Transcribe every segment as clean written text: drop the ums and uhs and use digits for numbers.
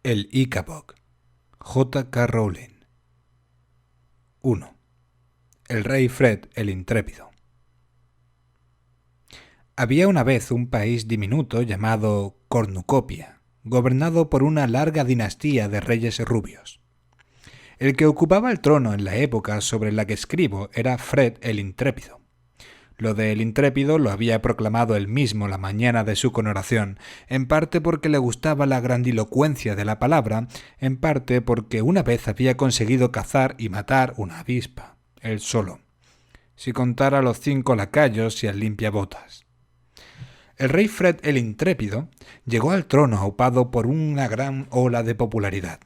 El Ickabog. J. K. Rowling. 1. El rey Fred el Intrépido. Había una vez un país diminuto llamado Cornucopia, gobernado por una larga dinastía de reyes rubios. El que ocupaba el trono en la época sobre la que escribo era Fred el Intrépido. Lo de El Intrépido lo había proclamado él mismo la mañana de su coronación, en parte porque le gustaba la grandilocuencia de la palabra, en parte porque una vez había conseguido cazar y matar una avispa, él solo, si contara a los 5 lacayos y al limpiabotas. El rey Fred el Intrépido llegó al trono aupado por una gran ola de popularidad.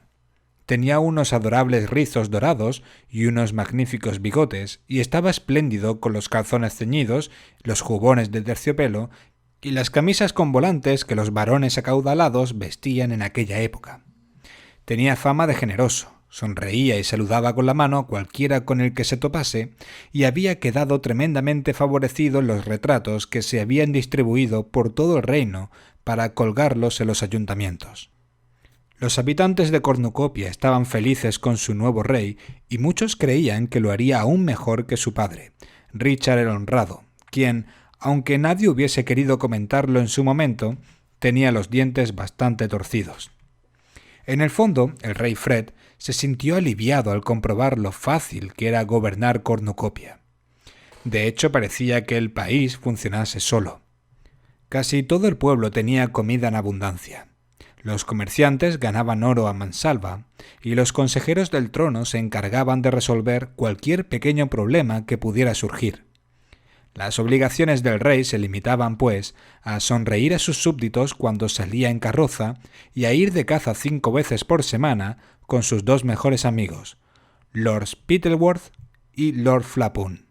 Tenía unos adorables rizos dorados y unos magníficos bigotes, y estaba espléndido con los calzones ceñidos, los jubones de terciopelo y las camisas con volantes que los varones acaudalados vestían en aquella época. Tenía fama de generoso, sonreía y saludaba con la mano a cualquiera con el que se topase, y había quedado tremendamente favorecido en los retratos que se habían distribuido por todo el reino para colgarlos en los ayuntamientos. Los habitantes de Cornucopia estaban felices con su nuevo rey y muchos creían que lo haría aún mejor que su padre, Richard el Honrado, quien, aunque nadie hubiese querido comentarlo en su momento, tenía los dientes bastante torcidos. En el fondo, el rey Fred se sintió aliviado al comprobar lo fácil que era gobernar Cornucopia. De hecho, parecía que el país funcionase solo. Casi todo el pueblo tenía comida en abundancia. Los comerciantes ganaban oro a mansalva, y los consejeros del trono se encargaban de resolver cualquier pequeño problema que pudiera surgir. Las obligaciones del rey se limitaban, pues, a sonreír a sus súbditos cuando salía en carroza y a ir de caza 5 veces por semana con sus 2 mejores amigos, Lord Spittleworth y Lord Flapoon.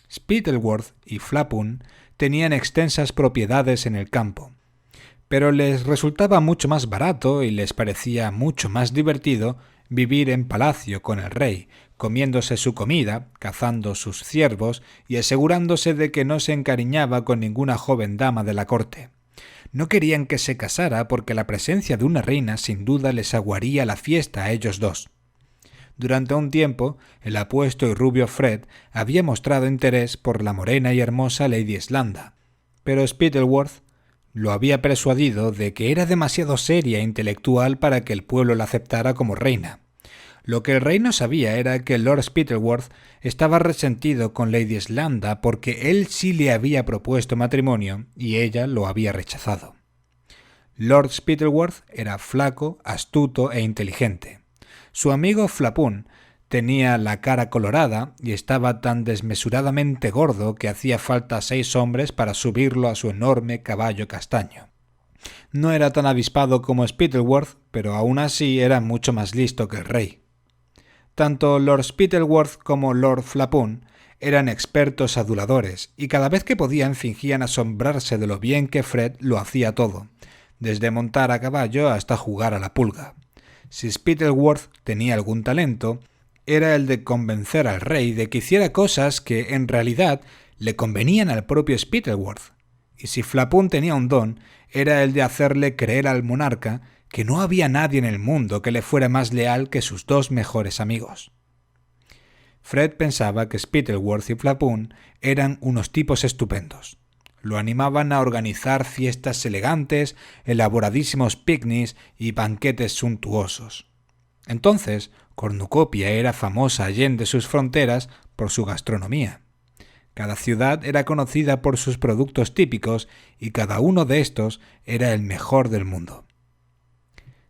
Spittleworth y Flapoon tenían extensas propiedades en el campo, pero les resultaba mucho más barato y les parecía mucho más divertido vivir en palacio con el rey, comiéndose su comida, cazando sus ciervos y asegurándose de que no se encariñaba con ninguna joven dama de la corte. No querían que se casara porque la presencia de una reina sin duda les aguaría la fiesta a ellos dos. Durante un tiempo, el apuesto y rubio Fred había mostrado interés por la morena y hermosa Lady Slanda, pero Spittleworth lo había persuadido de que era demasiado seria e intelectual para que el pueblo la aceptara como reina. Lo que el rey no sabía era que Lord Spittleworth estaba resentido con Lady Slanda porque él sí le había propuesto matrimonio y ella lo había rechazado. Lord Spittleworth era flaco, astuto e inteligente. Su amigo Flapoon tenía la cara colorada y estaba tan desmesuradamente gordo que hacía falta 6 hombres para subirlo a su enorme caballo castaño. No era tan avispado como Spittleworth, pero aún así era mucho más listo que el rey. Tanto Lord Spittleworth como Lord Flapoon eran expertos aduladores y cada vez que podían fingían asombrarse de lo bien que Fred lo hacía todo, desde montar a caballo hasta jugar a la pulga. Si Spittleworth tenía algún talento, era el de convencer al rey de que hiciera cosas que en realidad le convenían al propio Spittleworth, y si Flapoon tenía un don, era el de hacerle creer al monarca que no había nadie en el mundo que le fuera más leal que sus 2 mejores amigos. Fred pensaba que Spittleworth y Flapoon eran unos tipos estupendos. Lo animaban a organizar fiestas elegantes, elaboradísimos picnics y banquetes suntuosos. Entonces, Cornucopia era famosa allende sus fronteras por su gastronomía. Cada ciudad era conocida por sus productos típicos y cada uno de estos era el mejor del mundo.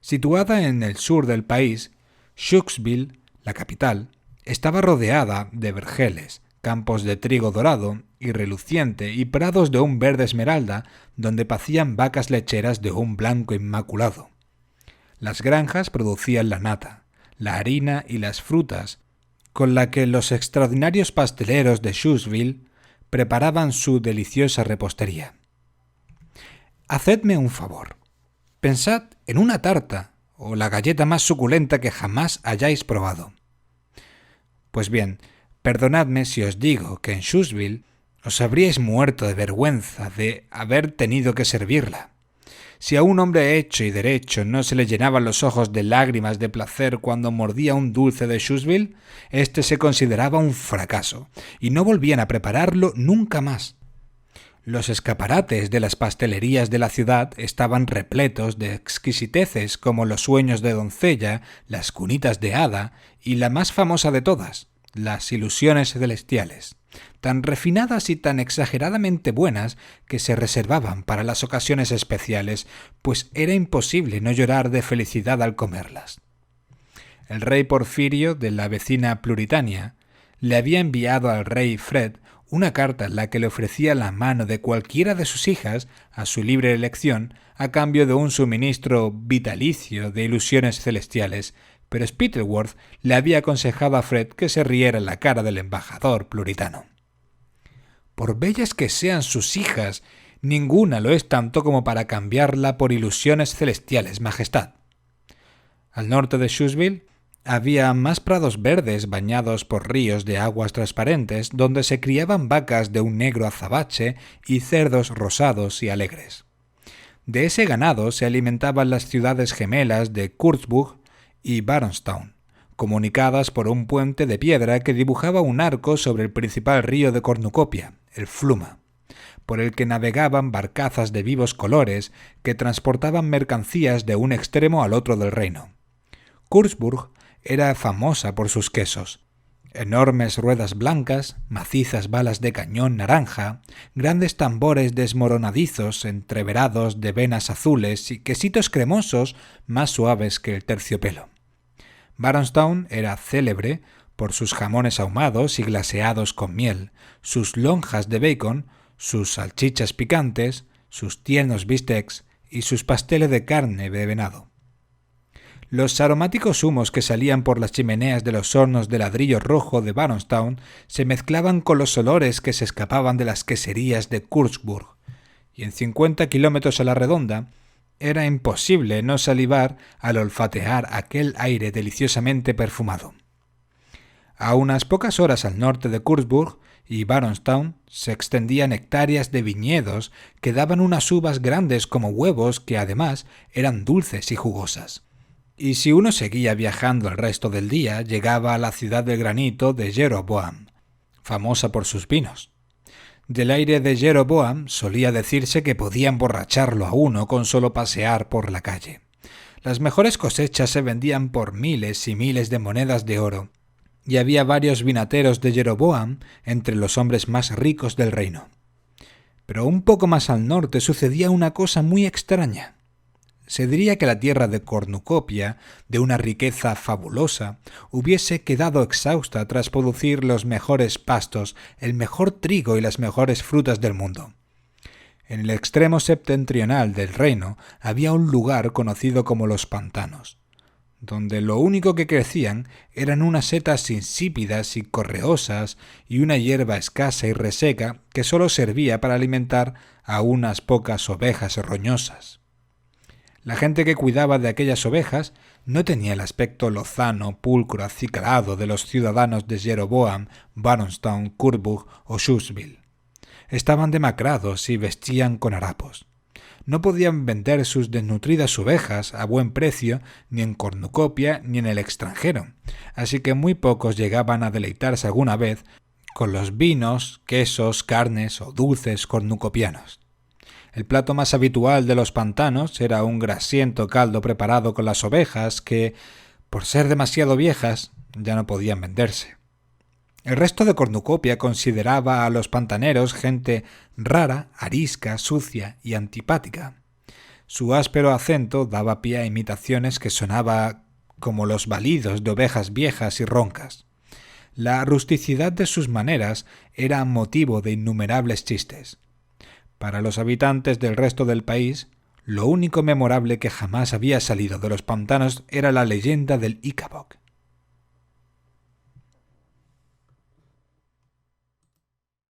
Situada en el sur del país, Shuxville, la capital, estaba rodeada de vergeles, campos de trigo dorado y reluciente y prados de un verde esmeralda donde pacían vacas lecheras de un blanco inmaculado. Las granjas producían la nata, la harina y las frutas, con la que los extraordinarios pasteleros de Shuxville preparaban su deliciosa repostería. Hacedme un favor. Pensad en una tarta o la galleta más suculenta que jamás hayáis probado. Pues bien, perdonadme si os digo que en Shuxville os habríais muerto de vergüenza de haber tenido que servirla. Si a un hombre hecho y derecho no se le llenaban los ojos de lágrimas de placer cuando mordía un dulce de Shushville, este se consideraba un fracaso, y no volvían a prepararlo nunca más. Los escaparates de las pastelerías de la ciudad estaban repletos de exquisiteces como los sueños de doncella, las cunitas de hada y la más famosa de todas, las ilusiones celestiales, tan refinadas y tan exageradamente buenas que se reservaban para las ocasiones especiales, pues era imposible no llorar de felicidad al comerlas. El rey Porfirio de la vecina Pluritania le había enviado al rey Fred una carta en la que le ofrecía la mano de cualquiera de sus hijas a su libre elección a cambio de un suministro vitalicio de ilusiones celestiales, pero Spittleworth le había aconsejado a Fred que se riera en la cara del embajador pluritano. Por bellas que sean sus hijas, ninguna lo es tanto como para cambiarla por ilusiones celestiales, Majestad. Al norte de Shushville había más prados verdes bañados por ríos de aguas transparentes donde se criaban vacas de un negro azabache y cerdos rosados y alegres. De ese ganado se alimentaban las ciudades gemelas de Kurtzburg y Baronstown, comunicadas por un puente de piedra que dibujaba un arco sobre el principal río de Cornucopia, el Fluma, por el que navegaban barcazas de vivos colores que transportaban mercancías de un extremo al otro del reino. Kurtzburg era famosa por sus quesos, enormes ruedas blancas, macizas balas de cañón naranja, grandes tambores desmoronadizos entreverados de venas azules y quesitos cremosos más suaves que el terciopelo. Baronstown era célebre por sus jamones ahumados y glaseados con miel, sus lonjas de bacon, sus salchichas picantes, sus tiernos bistecs y sus pasteles de carne de venado. Los aromáticos humos que salían por las chimeneas de los hornos de ladrillo rojo de Baronstown se mezclaban con los olores que se escapaban de las queserías de Kurtzburg, y en 50 kilómetros a la redonda era imposible no salivar al olfatear aquel aire deliciosamente perfumado. A unas pocas horas al norte de Kurtzburg y Baronstown se extendían hectáreas de viñedos que daban unas uvas grandes como huevos que además eran dulces y jugosas. Y si uno seguía viajando el resto del día, llegaba a la ciudad del granito de Jeroboam, famosa por sus vinos. Del aire de Jeroboam solía decirse que podía emborracharlo a uno con solo pasear por la calle. Las mejores cosechas se vendían por miles y miles de monedas de oro, y había varios vinateros de Jeroboam entre los hombres más ricos del reino. Pero un poco más al norte sucedía una cosa muy extraña. Se diría que la tierra de Cornucopia, de una riqueza fabulosa, hubiese quedado exhausta tras producir los mejores pastos, el mejor trigo y las mejores frutas del mundo. En el extremo septentrional del reino había un lugar conocido como los pantanos, donde lo único que crecían eran unas setas insípidas y correosas y una hierba escasa y reseca que sólo servía para alimentar a unas pocas ovejas roñosas. La gente que cuidaba de aquellas ovejas no tenía el aspecto lozano, pulcro, acicalado de los ciudadanos de Jeroboam, Baronstown, Kurtzburg o Shushville. Estaban demacrados y vestían con harapos. No podían vender sus desnutridas ovejas a buen precio ni en Cornucopia ni en el extranjero, así que muy pocos llegaban a deleitarse alguna vez con los vinos, quesos, carnes o dulces cornucopianos. El plato más habitual de los pantanos era un grasiento caldo preparado con las ovejas que, por ser demasiado viejas, ya no podían venderse. El resto de Cornucopia consideraba a los pantaneros gente rara, arisca, sucia y antipática. Su áspero acento daba pie a imitaciones que sonaba como los balidos de ovejas viejas y roncas. La rusticidad de sus maneras era motivo de innumerables chistes. Para los habitantes del resto del país, lo único memorable que jamás había salido de los pantanos era la leyenda del Ícabod,